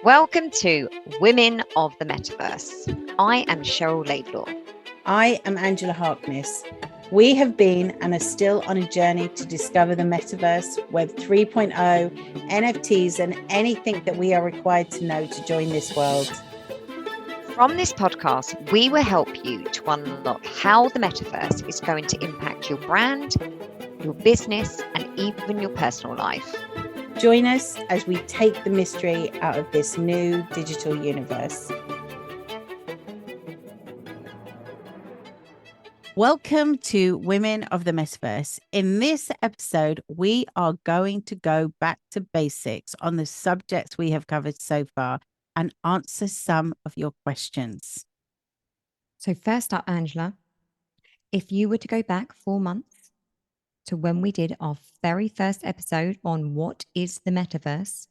Welcome to Women of the Metaverse. I am Cheryl Laidlaw. I am Angela Harkness. We have been and are still on a journey to discover the Metaverse, Web 3.0, NFTs, and anything that we are required to know to join this world. From this podcast, we will help you to unlock how the Metaverse is going to impact your brand, your business, and even your personal life. Join us as we take the mystery out of this new digital universe. Welcome to Women of the Metaverse. In this episode, we are going to go back to basics on the subjects we have covered so far and answer some of your questions. So first up, Angela, if you were to go back 4 months to when we did our very first episode on what is the metaverse,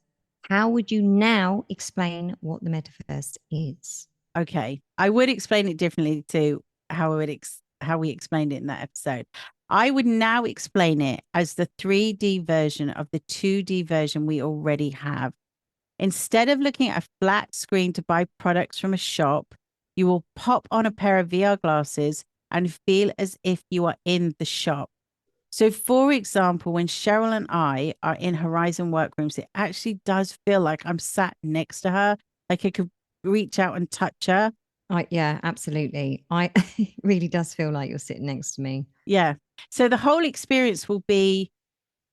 how would you now explain what the metaverse is? Okay, I would explain it differently to how we explained it in that episode. I would now explain it as the 3D version of the 2D version we already have. Instead of looking at a flat screen to buy products from a shop, you will pop on a pair of VR glasses and feel as if you are in the shop. So, for example, when Cheryl and I are in Horizon workrooms, it actually does feel like I'm sat next to her, like I could reach out and touch her. Yeah, absolutely. It really does feel like you're sitting next to me. Yeah. So the whole experience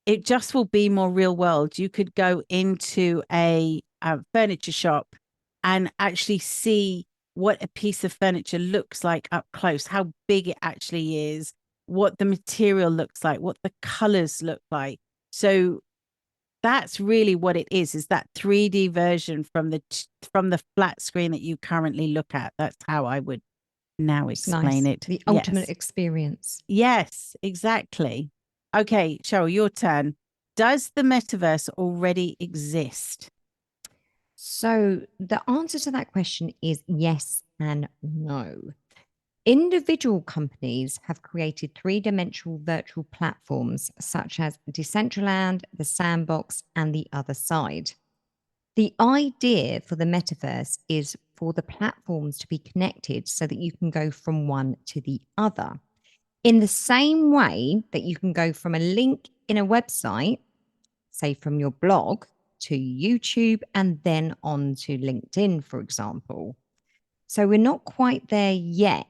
it just will be more real world. You could go into a furniture shop and actually see what a piece of furniture looks like up close, how big it actually is, what the material looks like, what the colors look like. So that's really what it is that 3D version from the flat screen that you currently look at. That's how I would now explain it. The ultimate experience. Yes, exactly. Okay, Cheryl, your turn. Does the metaverse already exist? So the answer to that question is yes and no. Individual companies have created three-dimensional virtual platforms such as Decentraland, the Sandbox, and the Other Side. The idea for the metaverse is for the platforms to be connected so that you can go from one to the other. In the same way that you can go from a link in a website, say from your blog, to YouTube and then on to LinkedIn, for example. So we're not quite there yet,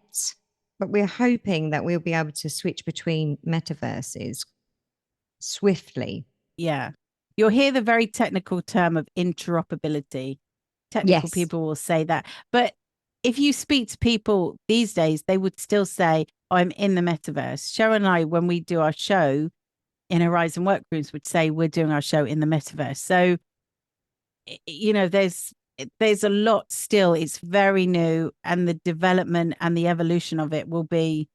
but we're hoping that we'll be able to switch between metaverses swiftly. Yeah. You'll hear the very technical term of interoperability. Technical Yes. people will say that. But if you speak to people these days, they would still say, oh, I'm in the metaverse. Cheryl and I, when we do our show in Horizon Workrooms, would say we're doing our show in the metaverse. So, there's a lot still. It's very new, and the development and the evolution of it will be,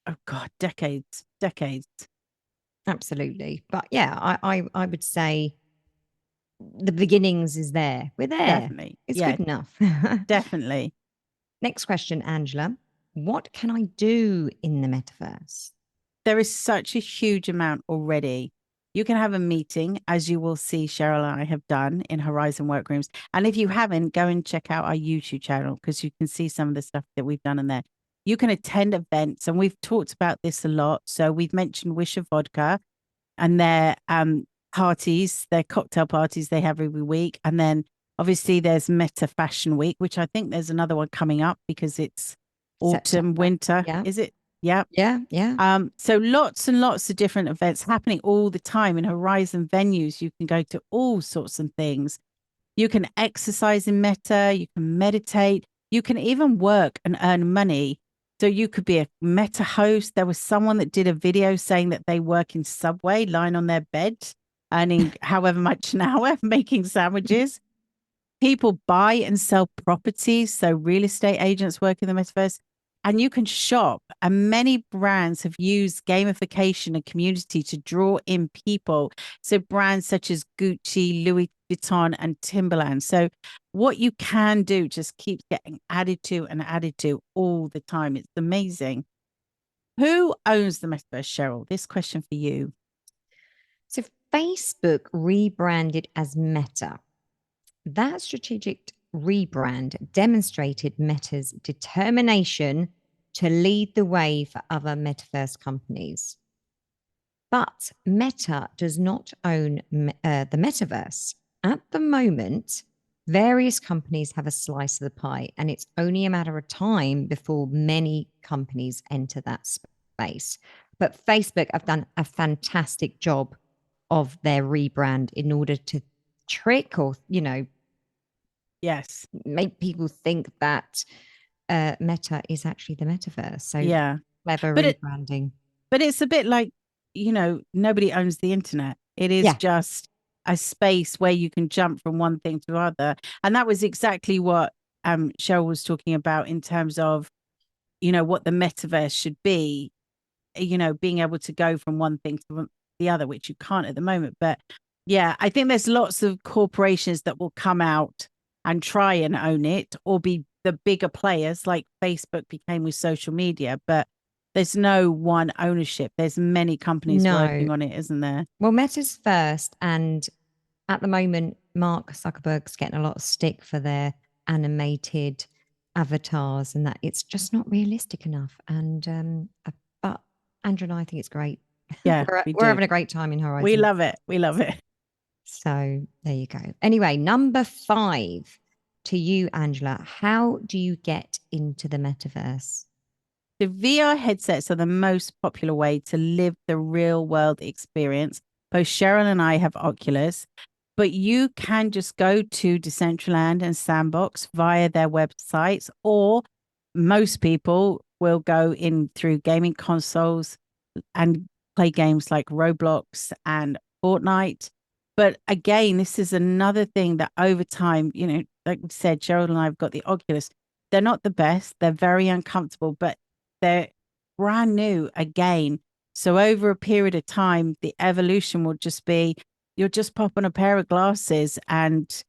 oh God, decades. Absolutely. But yeah, I would say the beginnings is there. We're there. Definitely. It's good enough. Definitely. Next question, Angela. What can I do in the metaverse? There is such a huge amount already. You can have a meeting, as you will see Cheryl and I have done in Horizon Workrooms. And if you haven't, go and check out our YouTube channel because you can see some of the stuff that we've done in there. You can attend events, and we've talked about this a lot. So we've mentioned Wish of Vodka and their parties, their cocktail parties they have every week. And then obviously there's Meta Fashion Week, which I think there's another one coming up because it's autumn, September. winter. Yeah. Is it? Yeah. Yeah. So lots and lots of different events happening all the time in Horizon venues. You can go to all sorts of things. You can exercise in Meta, you can meditate, you can even work and earn money. So you could be a Meta host. There was someone that did a video saying that they work in Subway, lying on their bed, earning however much an hour, making sandwiches. People buy and sell properties. So real estate agents work in the metaverse, and you can shop. And many brands have used gamification and community to draw in people. So brands such as Gucci, Louis Vuitton, and Timberland. So what you can do just keeps getting added to and added to all the time. It's amazing. Who owns the metaverse, Cheryl? This question for you. So Facebook rebranded as Meta. that strategic rebrand demonstrated Meta's determination to lead the way for other metaverse companies. But Meta does not own the metaverse. At the moment, various companies have a slice of the pie, and it's only a matter of time before many companies enter that space. But Facebook have done a fantastic job of their rebrand in order to trick or, Yes. make people think that Meta is actually the metaverse. So Yeah. clever But rebranding. But it's a bit like, nobody owns the internet. It is Yeah. just a space where you can jump from one thing to other. And that was exactly what Cheryl was talking about in terms of, what the metaverse should be, being able to go from one thing to the other, which you can't at the moment. But yeah, I think there's lots of corporations that will come out and try and own it or be the bigger players like Facebook became with social media. But there's no one ownership. There's many companies working No. on it, isn't there? Well, Meta's first, and at the moment, Mark Zuckerberg's getting a lot of stick for their animated avatars, and that it's just not realistic enough. And but Andrew and I think it's great. Yeah, we're, we we're do. having a great time in Horizon. We love it. We love it. So there you go. Anyway, number 5 to you, Angela. How do you get into the metaverse? The VR headsets are the most popular way to live the real world experience. Both Cheryl and I have Oculus, but you can just go to Decentraland and Sandbox via their websites, or most people will go in through gaming consoles and play games like Roblox and Fortnite. But again, this is another thing that over time, like we said, Cheryl and I have got the Oculus. They're not the best. They're very uncomfortable, but they're brand new again. So over a period of time, the evolution will just be you'll just pop on a pair of glasses and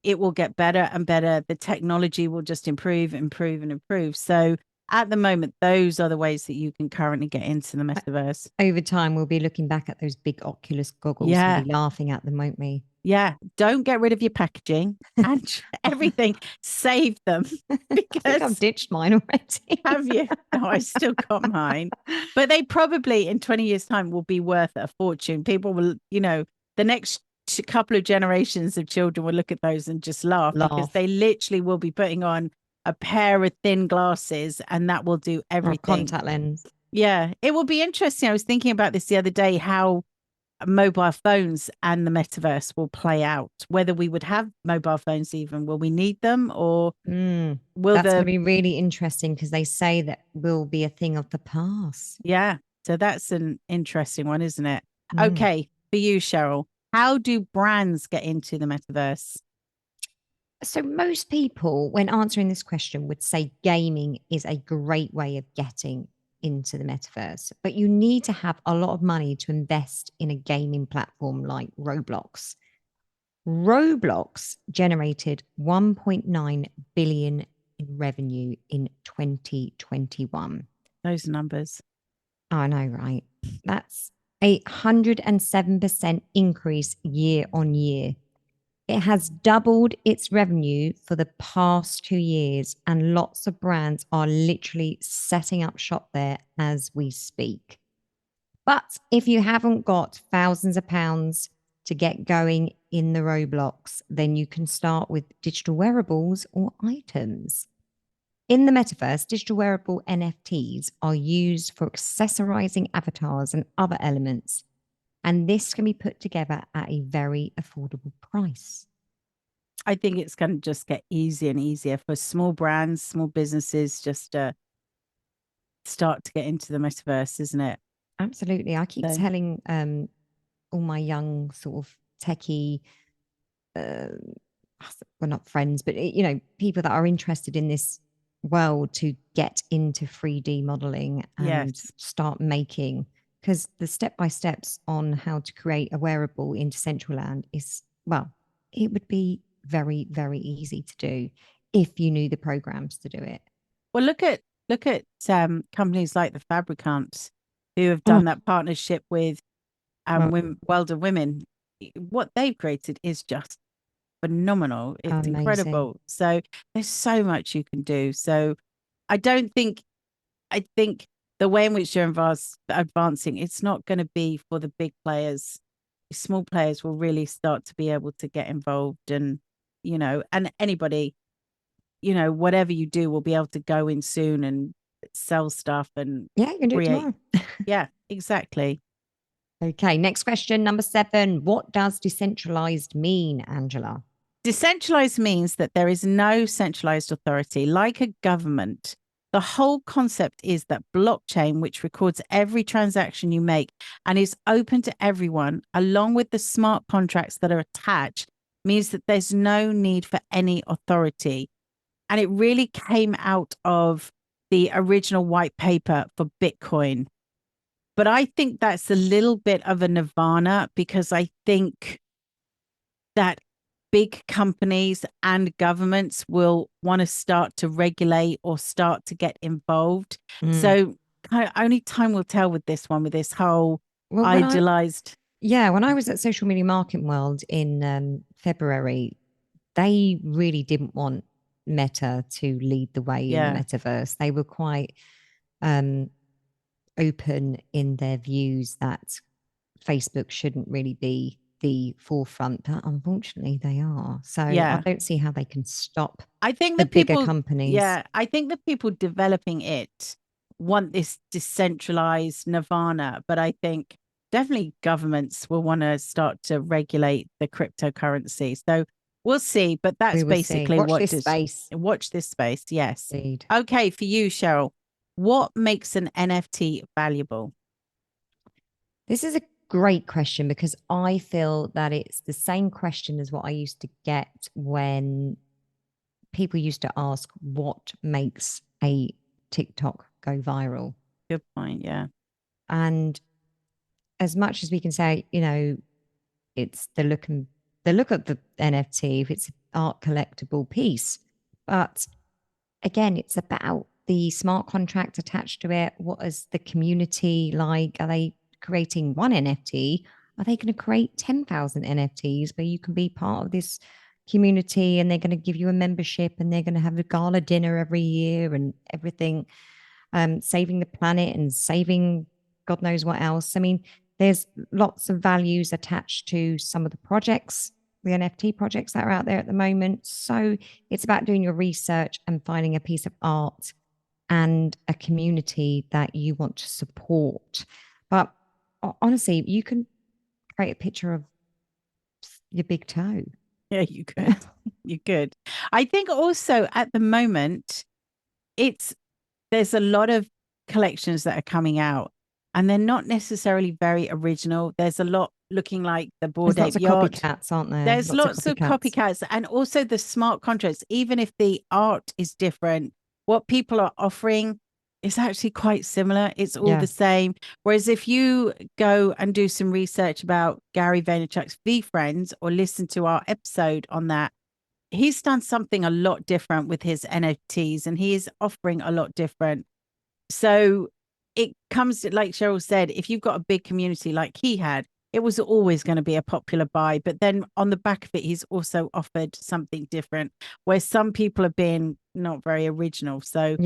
it will get better and better. The technology will just improve, improve, and improve. So at the moment, those are the ways that you can currently get into the metaverse. Over time, we'll be looking back at those big Oculus goggles Yeah. and be laughing at them, won't we? Yeah. Don't get rid of your packaging and everything. Save them I think I've because ditched mine already. have you? No, I still got mine. But they probably in 20 years' time will be worth a fortune. People will, the next couple of generations of children will look at those and just laugh because they literally will be putting on a pair of thin glasses and that will do Or everything. contact lens. Yeah, it will be interesting. I was thinking about this the other day, how mobile phones and the metaverse will play out, whether we would have mobile phones even, will we need them or will That's going to be really interesting because they say that will be a thing of the past. Yeah, so that's an interesting one, isn't it? Okay, for you, Cheryl, how do brands get into the metaverse? So most people, when answering this question, would say gaming is a great way of getting into the metaverse, but you need to have a lot of money to invest in a gaming platform like Roblox. Roblox generated 1.9 billion in revenue in 2021. Those numbers. I know, right? That's 807% increase year on year. It has doubled its revenue for the past 2 years, and lots of brands are literally setting up shop there as we speak. But if you haven't got thousands of pounds to get going in the Roblox, then you can start with digital wearables or items. In the metaverse, digital wearable NFTs are used for accessorizing avatars and other elements, and this can be put together at a very affordable price. I think it's going to just get easier and easier for small brands, small businesses just to start to get into the metaverse, isn't it? Absolutely. I keep telling all my young sort of techie, well, not friends, but people that are interested in this world to get into 3D modeling and start making, because the step-by-steps on how to create a wearable in Decentraland is, well, it would be very, very easy to do if you knew the programs to do it. Well, look at companies like the Fabricants who have done that partnership with World of Women. What they've created is just phenomenal. It's Amazing. incredible. So there's so much you can do. So I think the way in which you're advancing, it's not going to be for the big players. Small players will really start to be able to get involved, and and anybody, whatever you do will be able to go in soon and sell stuff and Yeah, you can do it create. tomorrow. Yeah, exactly. Okay, next question, number 7. What does decentralized mean, Angela? Decentralized means that there is no centralized authority like a government. The whole concept is that blockchain, which records every transaction you make and is open to everyone, along with the smart contracts that are attached, means that there's no need for any authority. And it really came out of the original white paper for Bitcoin. But I think that's a little bit of a nirvana, because I think that big companies and governments will want to start to regulate or start to get involved. So only time will tell with this one, with this whole idealized. When I was at Social Media Marketing World in February, they really didn't want Meta to lead the way in the metaverse. They were quite open in their views that Facebook shouldn't really be the forefront, but unfortunately they are. So I don't see how they can stop the bigger companies. Yeah, I think the people developing it want this decentralized nirvana, but I think definitely governments will want to start to regulate the cryptocurrency. So we'll see, but that's basically watch this space. Watch this space. Yes. Indeed. Okay, for you, Cheryl, what makes an NFT valuable? This is a great question, because I feel that it's the same question as what I used to get when people used to ask what makes a TikTok go viral. Good point. Yeah. And as much as we can say, it's the look of the NFT, if it's an art collectible piece, but again, it's about the smart contract attached to it. What is the community like? Are they creating one NFT? Are they going to create 10,000 NFTs where you can be part of this community, and they're going to give you a membership, and they're going to have a gala dinner every year and everything, saving the planet and saving God knows what else. I mean, there's lots of values attached to some of the projects, the NFT projects that are out there at the moment. So it's about doing your research and finding a piece of art and a community that you want to support. But honestly, you can create a picture of your big toe. Yeah, you could. You could. I think also at the moment, there's a lot of collections that are coming out, and they're not necessarily very original. There's a lot looking like the Bored Ape Yacht. Copycats, aren't there? There's lots of copycats, and also the smart contracts. Even if the art is different, what people are offering is actually quite similar. It's all the same. Whereas if you go and do some research about Gary Vaynerchuk's VeeFriends, or listen to our episode on that, he's done something a lot different with his NFTs, and he is offering a lot different. So it comes to, like Cheryl said, if you've got a big community like he had, it was always going to be a popular buy. But then on the back of it, he's also offered something different, where some people are being not very original. So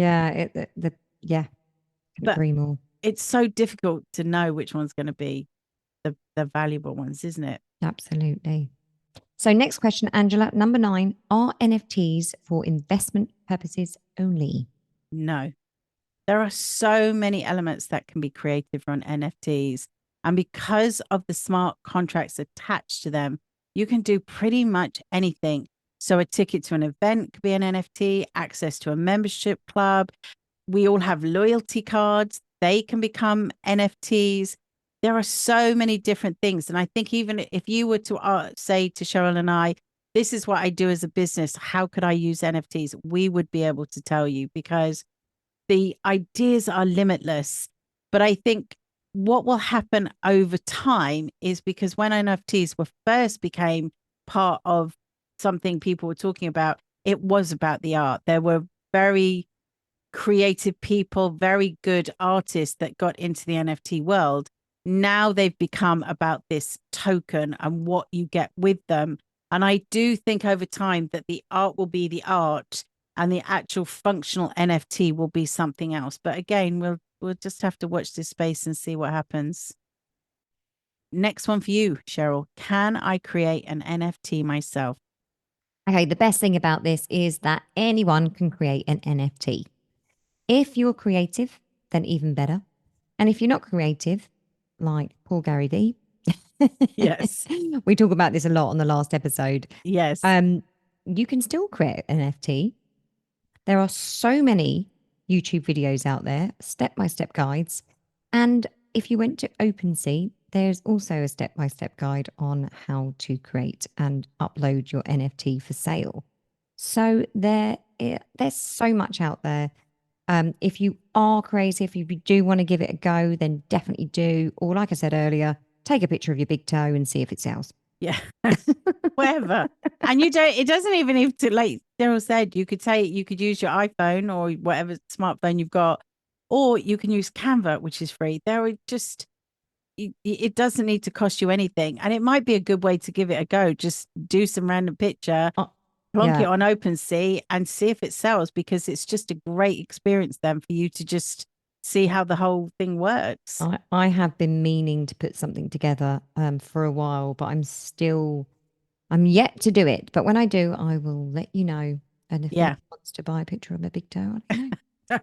agree more. It's so difficult to know which one's going to be the valuable ones, isn't it? Absolutely. So next question, Angela, number 9, are NFTs for investment purposes only? No. There are so many elements that can be created from NFTs. And because of the smart contracts attached to them, you can do pretty much anything. So a ticket to an event could be an NFT, access to a membership club. We all have loyalty cards. They can become NFTs. There are so many different things. And I think even if you were to say to Cheryl and I, this is what I do as a business, how could I use NFTs? We would be able to tell you, because the ideas are limitless. But I think what will happen over time is, because when NFTs first became part of something people were talking about, it was about the art. There were very creative people, very good artists that got into the NFT world. Now they've become about this token and what you get with them. And I do think over time that the art will be the art and the actual functional NFT will be something else. But again, we'll just have to watch this space and see what happens. Next one for you, Cheryl. Can I create an NFT myself? Okay, the best thing about this is that anyone can create an NFT. If you're creative, then even better. And if you're not creative, like poor Gary Vee, Yes. we talk about this a lot on the last episode. Yes. You can still create an NFT. There are so many YouTube videos out there, step-by-step guides. And if you went to OpenSea, there's also a step-by-step guide on how to create and upload your NFT for sale. So there's so much out there. If you are creative, if you do want to give it a go, then definitely do. Or like I said earlier, take a picture of your big toe and see if it sells. Yeah. Whatever. And it doesn't even have to, like Daryl said, you could use your iPhone or whatever smartphone you've got, or you can use Canva, which is free. There are just, it doesn't need to cost you anything. And it might be a good way to give it a go. Just do some random picture, plonk it on OpenSea and see if it sells, because it's just a great experience then for you to just see how the whole thing works. I have been meaning to put something together for a while, but I'm yet to do it. But when I do, I will let you know. And if anyone wants to buy a picture of my big toe, I don't know.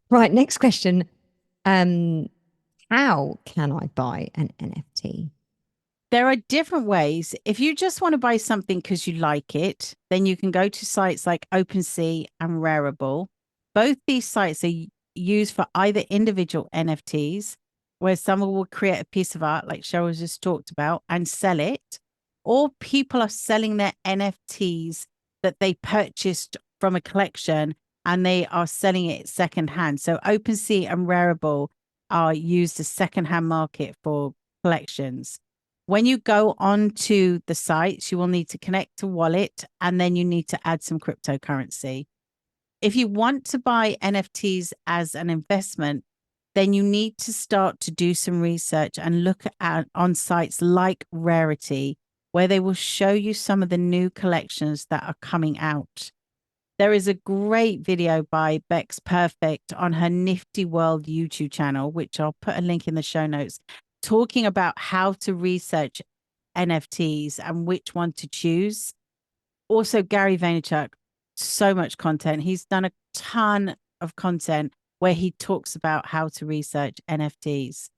Right, next question. How can I buy an NFT? There are different ways. If you just want to buy something because you like it, then you can go to sites like OpenSea and Wearable. Both these sites are used for either individual NFTs, where someone will create a piece of art, like Cheryl just talked about, and sell it, or people are selling their NFTs that they purchased from a collection and they are selling it secondhand. So OpenSea and Wearable are used as secondhand market for collections. When you go onto the sites, you will need to connect a wallet and then you need to add some cryptocurrency. If you want to buy NFTs as an investment, then you need to start to do some research and look at on sites like Rarity, where they will show you some of the new collections that are coming out. There is a great video by Bex Perfect on her Nifty World YouTube channel, which I'll put a link in the show notes, talking about how to research NFTs and which one to choose. Also, Gary Vaynerchuk, so much content. He's done a ton of content where he talks about how to research NFTs.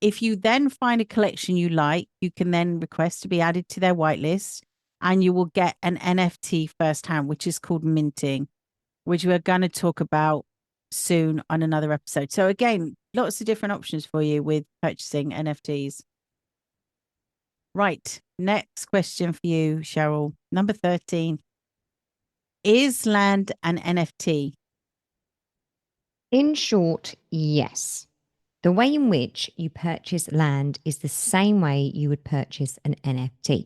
If you then find a collection you like, you can then request to be added to their whitelist and you will get an NFT firsthand, which is called minting, which we're going to talk about soon on another episode. So again, lots of different options for you with purchasing NFTs. Right. Next question for you, Cheryl. Number 13. Is land an NFT? In short, yes. The way in which you purchase land is the same way you would purchase an NFT.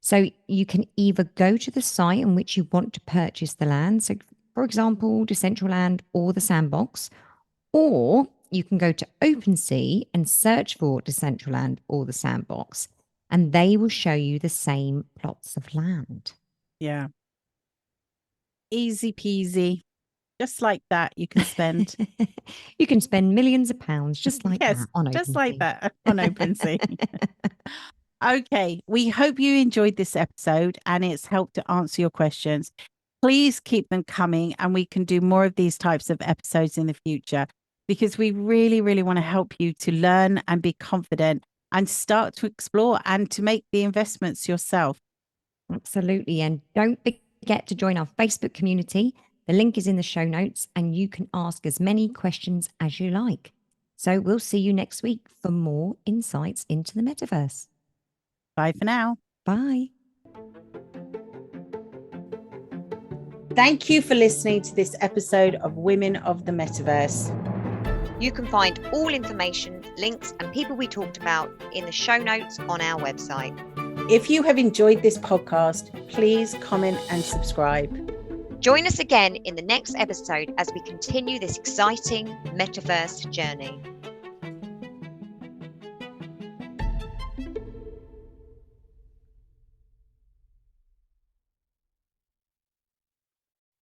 So you can either go to the site in which you want to purchase the land. So, for example, Decentraland or the Sandbox, or you can go to OpenSea and search for Decentraland or the Sandbox, and they will show you the same plots of land. Yeah. Easy peasy. Just like that, you can spend. You can spend millions of pounds just like that on OpenSea. Just like that on OpenSea. Okay, we hope you enjoyed this episode and it's helped to answer your questions. Please keep them coming and we can do more of these types of episodes in the future, because we really, really want to help you to learn and be confident and start to explore and to make the investments yourself. Absolutely. And don't forget to join our Facebook community. The link is in the show notes and you can ask as many questions as you like. So we'll see you next week for more insights into the metaverse. Bye for now. Bye. Thank you for listening to this episode of Women of the Metaverse. You can find all information, links, and people we talked about in the show notes on our website. If you have enjoyed this podcast, please comment and subscribe. Join us again in the next episode as we continue this exciting metaverse journey.